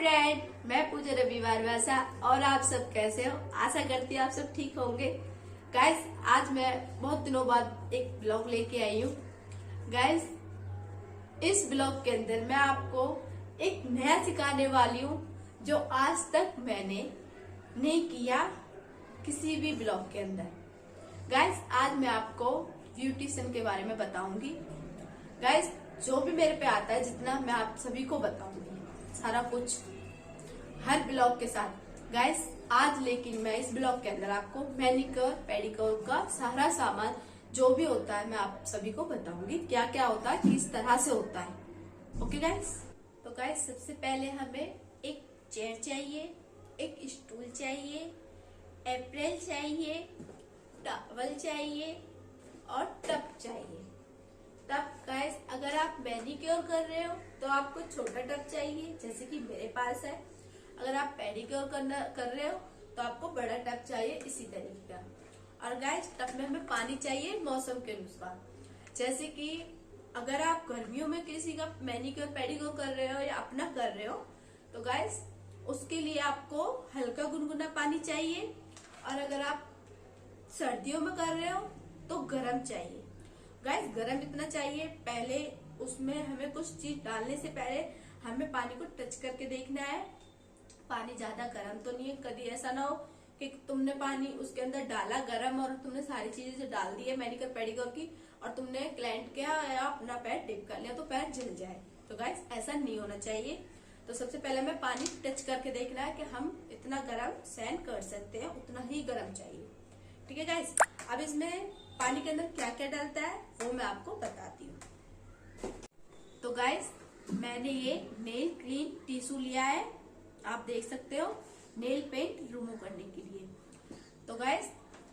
Friend, मैं पूजा रविवार वैसा और आप सब कैसे हो। आशा करती हूँ आप सब ठीक होंगे। गाइस, आज मैं बहुत दिनों बाद एक ब्लॉग लेके आई हूँ। गाइस, इस ब्लॉग के अंदर मैं आपको एक नया सिखाने वाली हूँ जो आज तक मैंने नहीं किया किसी भी ब्लॉग के अंदर। गाइस, आज मैं आपको ब्यूटिशियन के बारे में बताऊंगी। गाइस, जो भी मेरे पे आता है जितना मैं आप सभी को बताऊंगी, सारा कुछ हर ब्लॉग के साथ। गाइस, आज लेकिन मैं इस ब्लॉग के अंदर आपको मैनिक्योर पेडिक्योर का सारा सामान जो भी होता है मैं आप सभी को बताऊंगी, क्या क्या होता है, किस तरह से होता है। ओके गाइस, तो गाइस सबसे पहले हमें एक चेयर चाहिए, एक स्टूल चाहिए, एप्रेल चाहिए, टॉवल चाहिए और टब चाहिए। टब गाइस, अगर आप मैनिक्योर कर रहे हो तो आपको छोटा टब चाहिए, जैसे कि मेरे पास है। अगर आप पेडिक्योर कर रहे हो तो आपको बड़ा टब चाहिए, इसी तरीके का। और गाइस, टब में हमें पानी चाहिए मौसम के अनुसार। जैसे कि अगर आप गर्मियों में किसी का मैनिक्योर पेडिक्योर कर रहे हो या अपना कर रहे हो तो गाइस उसके लिए आपको हल्का गुनगुना पानी चाहिए। और अगर आप सर्दियों में कर रहे हो तो गर्म चाहिए। गाइस, गरम इतना चाहिए, पहले उसमें हमें कुछ चीज डालने से पहले हमें पानी को टच करके देखना है। पानी ज्यादा गर्म तो नहीं है, कभी ऐसा ना हो कि तुमने पानी उसके अंदर डाला गर्म और तुमने सारी चीजें जो डाल दी है मैनिक्योर पेडिक्योर की और तुमने क्लाइंट के या अपना पैर डिप कर लिया तो पैर जल जाए। तो गाइस, ऐसा नहीं होना चाहिए। तो सबसे पहले हमें पानी टच करके देखना है कि हम इतना गर्म सहन कर सकते हैं, उतना ही गर्म चाहिए। ठीक है गाइस, अब इसमें पानी के अंदर क्या क्या डालता है वो मैं आपको बताती हूँ। तो गाइस, मैंने ये नेल क्लीन टिश्यू लिया है, आप देख सकते हो, नेल पेंट रिमूव करने के लिए। तो गाइस,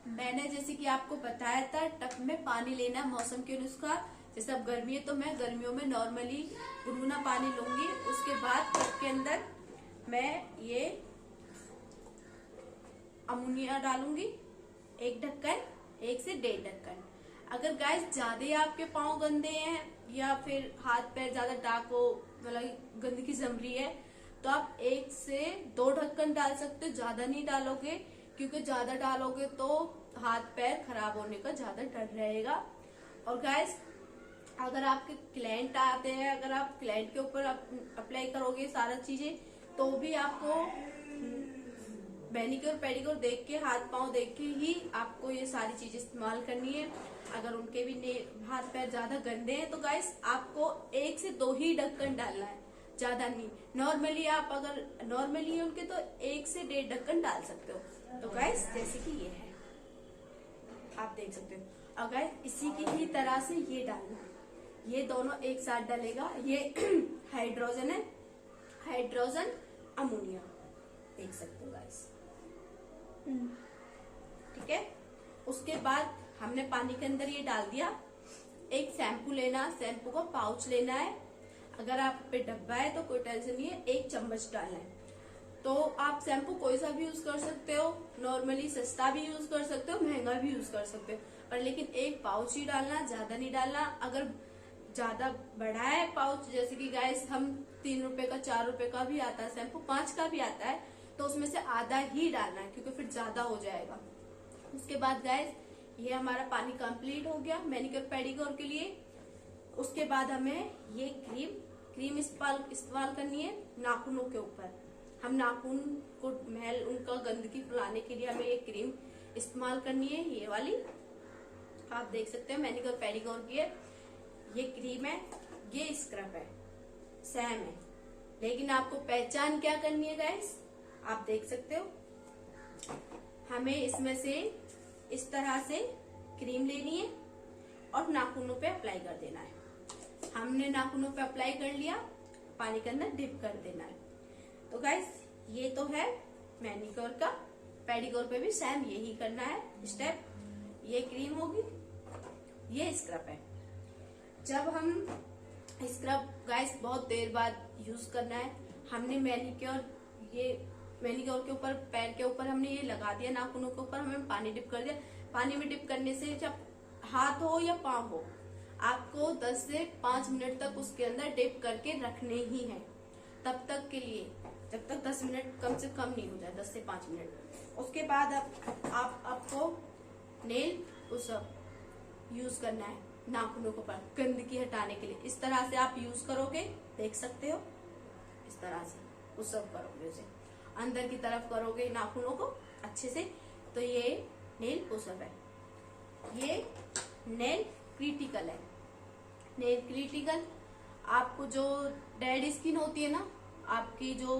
मैंने जैसे कि आपको बताया था टब में पानी लेना मौसम के अनुसार। जैसे अब गर्मी है तो मैं गर्मियों में नॉर्मली गुनगुना पानी लूंगी। उसके बाद टब के अंदर मैं ये अमोनिया डालूंगी, एक ढक्कन, 1 से 1.5 ढक्कन। अगर गाइस ज्यादा आपके पाँव गंदे हैं या फिर हाथ पैर ज्यादा डार्क हो, मतलब गंदगी जम रही है, तो आप 1 से 2 ढक्कन डाल सकते हो। ज्यादा नहीं डालोगे क्योंकि ज्यादा डालोगे तो हाथ पैर खराब होने का ज्यादा डर रहेगा। और गाइस, अगर आपके क्लाइंट आते हैं, अगर आप क्लाइंट के ऊपर अप्लाई करोगे सारा चीजें तो भी आपको मैनिक्योर पेडिक्योर देख के, हाथ पांव देख के ही आपको ये सारी चीजें इस्तेमाल करनी है। अगर उनके भी हाथ पैर ज्यादा गंदे हैं तो गाइस आपको 1 से 2 ही ढक्कन डालना है, ज्यादा नहीं। नॉर्मली आप अगर नॉर्मली है उनके तो 1 से 1.5 ढक्कन डाल सकते हो। तो गाइस, जैसे कि ये है, आप देख सकते हो। और गाइस, इसी की ही तरह से ये डालना, ये दोनों एक साथ डालेगा। ये हाइड्रोजन है, हाइड्रोजन अमोनिया, देख सकते हो गाइस। ठीक है, उसके बाद हमने पानी के अंदर ये डाल दिया। एक शैम्पू लेना, शैम्पू का पाउच लेना है। अगर आप पे डब्बा है तो कोई टेंशन नहीं है, 1 चम्मच डालना है। तो आप शैम्पू कोई सा भी यूज कर सकते हो, नॉर्मली सस्ता भी यूज कर सकते हो, महंगा भी यूज कर सकते हो, पर लेकिन एक पाउच ही डालना, ज्यादा नहीं डालना। अगर ज्यादा बड़ा है पाउच, जैसे कि गाइस हम 3 रुपए का, 4 रुपए का भी आता है शैम्पू, 5 का भी आता है, तो उसमें से आधा ही डालना है क्योंकि फिर ज्यादा हो जाएगा। उसके बाद गाइस, ये हमारा पानी कंप्लीट हो गया मैनिक्योर पेडिक्योर के लिए। उसके बाद हमें ये क्रीम इस्तेमाल करनी है नाखूनों के ऊपर। हम नाखून को मैल उनका गंदगी फैलाने के लिए हमें ये क्रीम इस्तेमाल करनी है, ये वाली आप देख सकते हैं मैनिक्योर पेडिक्योर की है। ये क्रीम है, ये स्क्रब है, सेम है, लेकिन आपको पहचान क्या करनी है गाइस, आप देख सकते हो। हमें इसमें से इस तरह से क्रीम लेनी है और नाखूनों पे अप्लाई कर देना है। हमने नाखूनों पे अप्लाई कर लिया, पानी के अंदर डिप कर देना है। तो गाइस, ये तो है मैनिक्योर का। पेडिक्योर पे भी सेम यही करना है स्टेप। ये क्रीम होगी, ये स्क्रब है। जब हम स्क्रब गाइस बहुत देर बाद यूज करना है, हमने मैनिक्योर के ऊपर, पैर के ऊपर हमने ये लगा दिया, नाखूनों के ऊपर हमें पानी डिप कर दिया। पानी में डिप करने से जब हाथ हो या पांव हो, आपको 10 से 5 मिनट तक उसके अंदर डिप करके रखने ही है। तब तक तक के लिए, जब तक 10 मिनट कम से कम नहीं हो जाए, 10 से 5 मिनट। उसके बाद आपको नेल पुशअप यूज करना है नाखूनों के ऊपर गंदगी हटाने के लिए। इस तरह से आप यूज करोगे, देख सकते हो, इस तरह से पुशअप करोगे, उसे अंदर की तरफ करोगे नाखूनों को अच्छे से, तो ये नेल पुशअप है। ये नेल क्रिटिकल है। नेल क्रिटिकल आपको जो डेड स्किन होती है ना, आपकी जो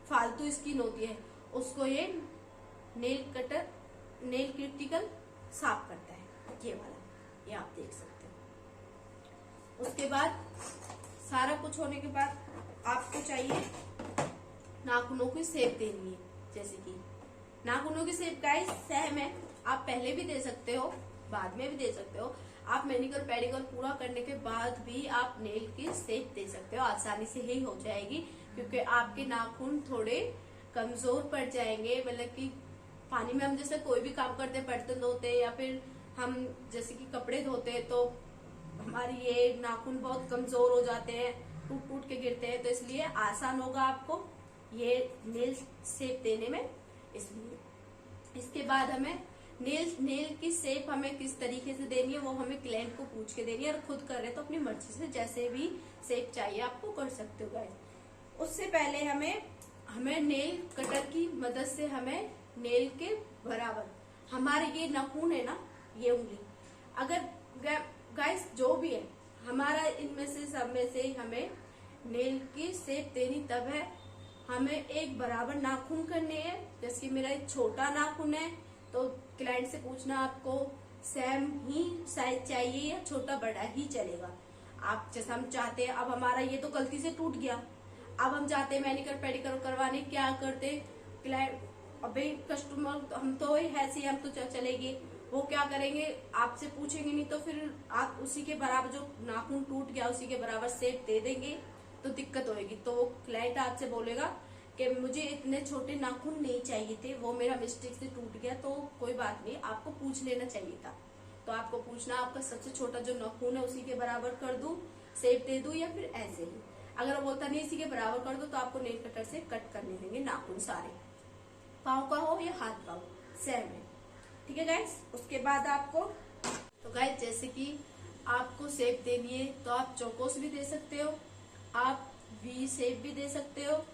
फालतू स्किन होती है, उसको ये नेल कटर, नेल क्रिटिकल साफ करता है। ये वाला, ये आप देख सकते हो। उसके बाद सारा कुछ होने के बाद आपको चाहिए नाखूनों की शेप देनी है। जैसे कि नाखूनों की शेप गाइस सेम है, आप पहले भी दे सकते हो, बाद में भी दे सकते हो। आप मैनिक्योर पेडिक्योर पूरा करने के बाद भी आप नेल की शेप दे सकते हो, आसानी से ही हो जाएगी, क्योंकि आपके नाखून थोड़े कमजोर पड़ जाएंगे। मतलब कि पानी में हम जैसे कोई भी काम करते, बर्तन धोते या फिर हम जैसे कि कपड़े धोते हैं, तो हमारी ये नाखून बहुत कमजोर हो जाते हैं, टूट टूट के गिरते हैं, तो इसलिए आसान होगा आपको ये नेल शेप देने में। इसलिए इसके बाद हमें नेल की शेप हमें किस तरीके से देनी है वो हमें क्लाइंट को पूछ के देनी है, और खुद कर रहे तो अपनी मर्जी से जैसे भी शेप चाहिए आपको कर सकते हो गाइस। उससे पहले हमें नेल कटर की मदद से हमें नेल के बराबर हमारे ये नाखून है ना, ये उंगली, अगर गाइस जो भी है हमारा इनमें से सब में से हमें नेल की शेप देनी तब है, हमें एक बराबर नाखून करने हैं। जैसे कि मेरा एक छोटा नाखून है, तो क्लाइंट से पूछना आपको सेम ही साइज चाहिए या छोटा बड़ा ही चलेगा। आप जैसा हम चाहते हैं, अब हमारा ये तो गलती से टूट गया, अब हम चाहते हैं मैनिक्योर पेडिक्योर करवाने, क्या करते क्लाइंट, अबे कस्टमर हम तो ऐसे ही हम तो चलेगी, वो क्या करेंगे आपसे पूछेंगे नहीं, तो फिर आप उसी के बराबर जो नाखून टूट गया उसी के बराबर शेप दे देंगे तो दिक्कत होगी। तो वो क्लाइंट आपसे बोलेगा कि मुझे इतने छोटे नाखून नहीं चाहिए थे, वो मेरा मिस्टेक से टूट गया, तो कोई बात नहीं, आपको पूछ लेना चाहिए था। तो आपको पूछना आपका सबसे छोटा जो नाखून है उसी के बराबर कर दूं, शेप दे दूं, या फिर ऐसे ही। अगर वो बोलता नहीं इसी के बराबर कर दो, तो आपको नेल कटर से कट करने देंगे नाखून सारे, पाँव का हो या हाथ का हो, सेम है। ठीक है गाइस। उसके बाद आपको, तो गाइस जैसे कि आपको शेप देनी है तो आप चौकोस भी दे सकते हो, आप वी शेप भी दे सकते हो,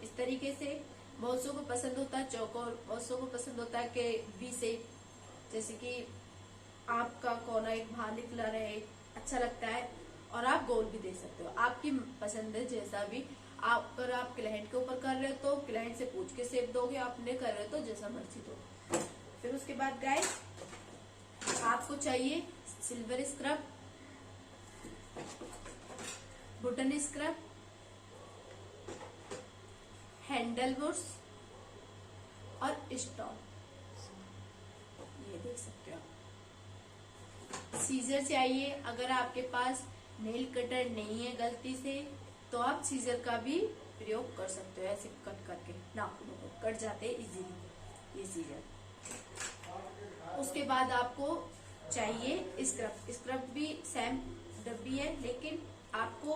इस तरीके से। बहुत सौ को पसंद होता है चौकोर, बहुत सौ को पसंद होता है कि वी शेप, जैसे कि आपका कोना एक बाहर निकला रहे, अच्छा लगता है। और आप गोल भी दे सकते हो, आपकी पसंद है जैसा भी। अगर आप क्लाइंट के ऊपर कर रहे हो तो क्लाइंट से पूछ के शेप दोगे, आपने कर रहे हो तो जैसा मर्जी दो। फिर उसके बाद गाइस आपको चाहिए silver scrub, wooden scrub, handle Bush और स्टॉल, ये देख सकते हो। सीजर चाहिए, अगर आपके पास नेल कटर नहीं है गलती से, तो आप सीजर का भी प्रयोग कर सकते हो, ऐसे कट करके नाखूनों को कट जाते हैं इजीली ये सीजर। उसके बाद आपको चाहिए स्क्रब, स्क्रब भी सेम डब्बी है, लेकिन आपको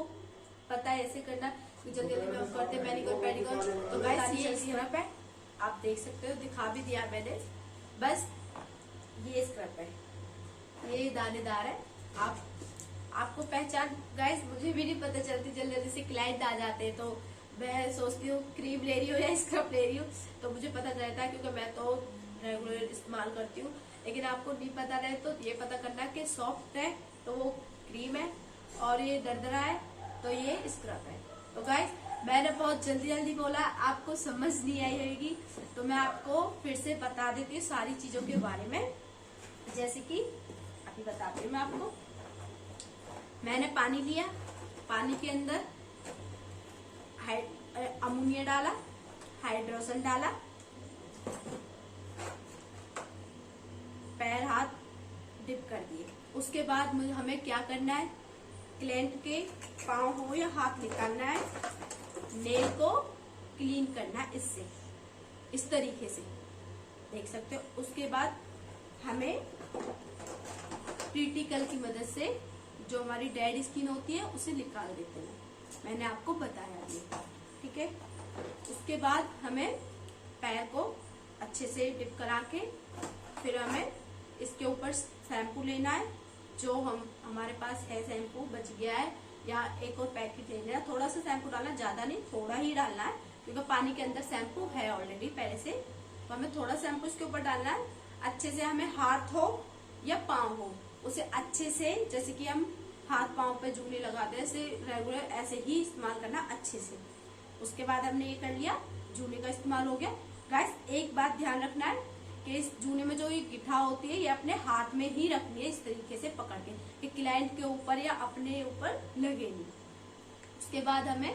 पता है ऐसे करना कि जल्दी जल्दी में हम करते मैनिक्योर पेडिक्योर। तो गाइस ये स्क्रब है, आप देख सकते हो, दिखा भी दिया मैंने, बस ये स्क्रब है, ये दानेदार है। आपको पहचान गाइस मुझे भी नहीं पता चलती, जल्दी जल्दी से क्लाइंट आ जाते हैं तो मैं सोचती हूँ क्रीम ले रही हूँ या स्क्रब ले रही हूँ, तो मुझे पता चलता है क्योंकि मैं तो रेगुलर इस्तेमाल करती हूँ। लेकिन आपको नहीं पता रहे तो ये पता करना कि सॉफ्ट है तो वो क्रीम है, और ये दरदरा है तो ये स्क्रब है। तो गाइस मैंने बहुत जल्दी जल्दी बोला, आपको समझ नहीं आई होगी, तो मैं आपको फिर से बता देती हूँ सारी चीजों के बारे में। जैसे कि अभी बताती हूँ मैं आपको, मैंने पानी लिया, पानी के अंदर अमोनिया डाला, हाइड्रोजन डाला, पैर हाथ डिप कर दिए। उसके बाद हमें क्या करना है, क्लाइंट के पाँव हो या हाथ निकालना है, नेल को क्लीन करना है इससे, इस तरीके से देख सकते हो। उसके बाद हमें क्रिटिकल की मदद से जो हमारी डेड स्किन होती है उसे निकाल देते हैं, मैंने आपको बताया ये। ठीक है। उसके बाद हमें पैर को अच्छे से डिप करा के फिर हमें इसके ऊपर शैम्पू लेना है। जो हमारे पास है शैम्पू बच गया है, या एक और पैकेट ले लेना। थोड़ा सा शैम्पू डालना, ज्यादा नहीं, थोड़ा ही डालना है, क्योंकि पानी के अंदर शैम्पू है ऑलरेडी पहले से। तो हमें थोड़ा शैम्पू इसके ऊपर डालना है। अच्छे से हमें हाथ हो या पाँव हो, उसे अच्छे से, जैसे कि हम हाथ पाँव पे जूने लगाते हैं, ऐसे रेगुलर ऐसे ही इस्तेमाल करना अच्छे से। उसके बाद हमने ये कर लिया, जूने का इस्तेमाल हो गया। गाइस एक बात ध्यान रखना है कि इस जूने में जो ये गिठा होती है, ये अपने हाथ में ही रखनी है, इस तरीके से पकड़ के, कि क्लाइंट के ऊपर या अपने ऊपर लगे नहीं। उसके बाद हमें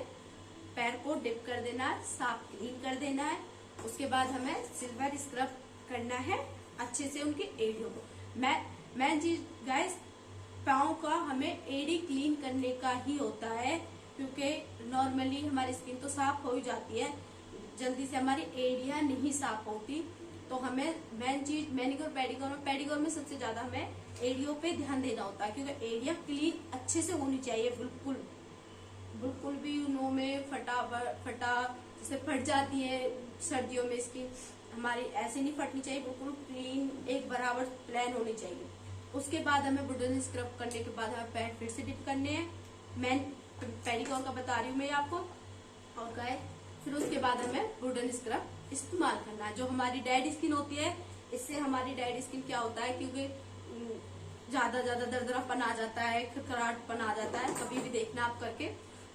पैर को डिप कर देना है, साफ क्लीन कर देना है। उसके बाद हमें सिल्वर स्क्रब करना है अच्छे से उनकी एड़ियों को। मैं चीज गाइस, पाँव का हमें एड़ी क्लीन करने का ही होता है, क्योंकि नॉर्मली हमारी स्किन तो साफ हो ही जाती है, जल्दी से हमारी एड़ियां नहीं साफ होती। तो हमें मेन चीज मैनीक्योर पेडिक्योर में सबसे ज्यादा हमें एड़ियों पे ध्यान देना होता है, क्योंकि एड़ियां क्लीन अच्छे से होनी चाहिए। बिल्कुल भी उनों में फटा जैसे फट जाती है सर्दियों में, इसकी हमारी ऐसे नहीं फटनी चाहिए, बिल्कुल क्लीन एक बराबर प्लेन होनी चाहिए। उसके बाद हमें वुडन स्क्रब करने के बाद हमें पैर फिर से डिप करने हैं। मैं पेडिक्योर का बता रही हूँ मैं आपको। और गाइस फिर उसके बाद हमें वुडन स्क्रब इस्तेमाल करना है। जो हमारी डेड स्किन होती है, इससे हमारी डेड स्किन क्या होता है, क्योंकि ज्यादा दरदरापन आ जाता है, खरखराटपन आ जाता है, कभी भी देखना आप करके।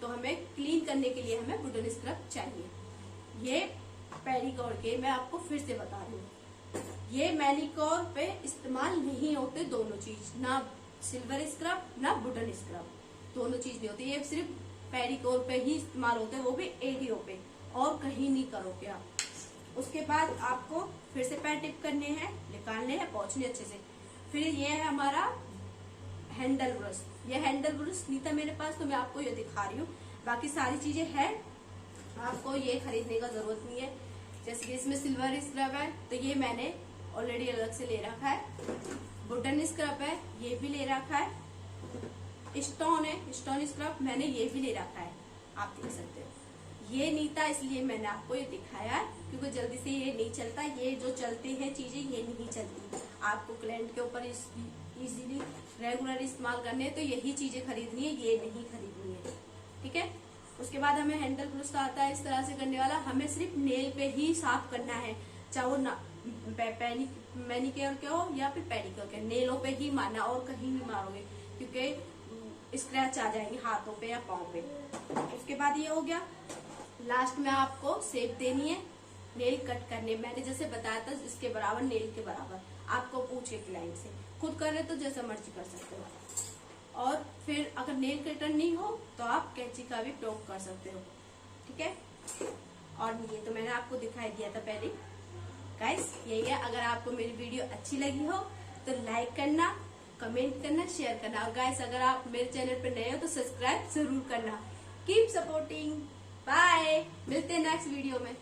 तो हमें क्लीन करने के लिए हमें वुडन स्क्रब चाहिए। ये पेडिक्योर के मैं आपको फिर से बता रही हूँ, ये मैनीक्योर पे इस्तेमाल नहीं होते दोनों चीज, ना सिल्वर स्क्रब ना वुडन स्क्रब, दोनों चीज नहीं होती। ये सिर्फ पेडिक्योर पे ही इस्तेमाल होते हैं, वो भी एड़ियों पे, और कहीं नहीं करोगे आप। उसके बाद आपको फिर से पैर टिप करने हैं, निकालने हैं, पोंछने अच्छे से। फिर ये है हमारा हैंडल ब्रश। ये हैंडल ब्रश नहीं था मेरे पास, तो मैं आपको ये दिखा रही हूँ। बाकी सारी चीजें हैं, आपको ये खरीदने का जरूरत नहीं है। जैसे कि इसमें सिल्वर स्क्रब है, तो ये मैंने ऑलरेडी अलग से ले रखा है। वुडन स्क्रब है, ये भी ले रखा है। स्टोन है, स्टोन स्क्रब मैंने ये भी ले रखा है, आप देख सकते हो। ये नहीं था इसलिए मैंने आपको ये दिखाया, क्योंकि जल्दी से ये नहीं चलता। ये जो चलते हैं चीजें, ये नहीं चलती। आपको क्लाइंट के ऊपर इजीली रेगुलर इस्तेमाल करने हैं, तो यही चीजें खरीदनी है, ये नहीं खरीदनी है, ठीक है। उसके बाद हमें हैंडल ब्रश का आता है इस तरह से करने वाला। हमें सिर्फ नेल पे ही साफ करना है, चाहे वो मैनीक्योर के हो या फिर पेडिक्योर के, नेलों पे ही मारना, और कहीं नहीं मारोगे, क्योंकि स्क्रैच आ जाएंगे हाथों पे या पाँव पे। उसके बाद ये हो गया। लास्ट में आपको शेप देनी है, नेल कट करने। मैंने जैसे बताया था, इसके बराबर, नेल के बराबर। आपको पूछे क्लाइंट से, खुद कर रहे तो जैसा मर्जी कर सकते हो। और फिर अगर नेल कटर नहीं हो तो आप कैंची का भी प्रयोग कर सकते हो, ठीक है। और ये तो मैंने आपको दिखाई दिया था पहले। गाइस यही है, अगर आपको मेरी वीडियो अच्छी लगी हो तो लाइक करना, कमेंट करना, शेयर करना। और गाइस अगर आप मेरे चैनल पर नए हो तो सब्सक्राइब जरूर करना। Keep supporting. बाय, मिलते हैं नेक्स्ट वीडियो में।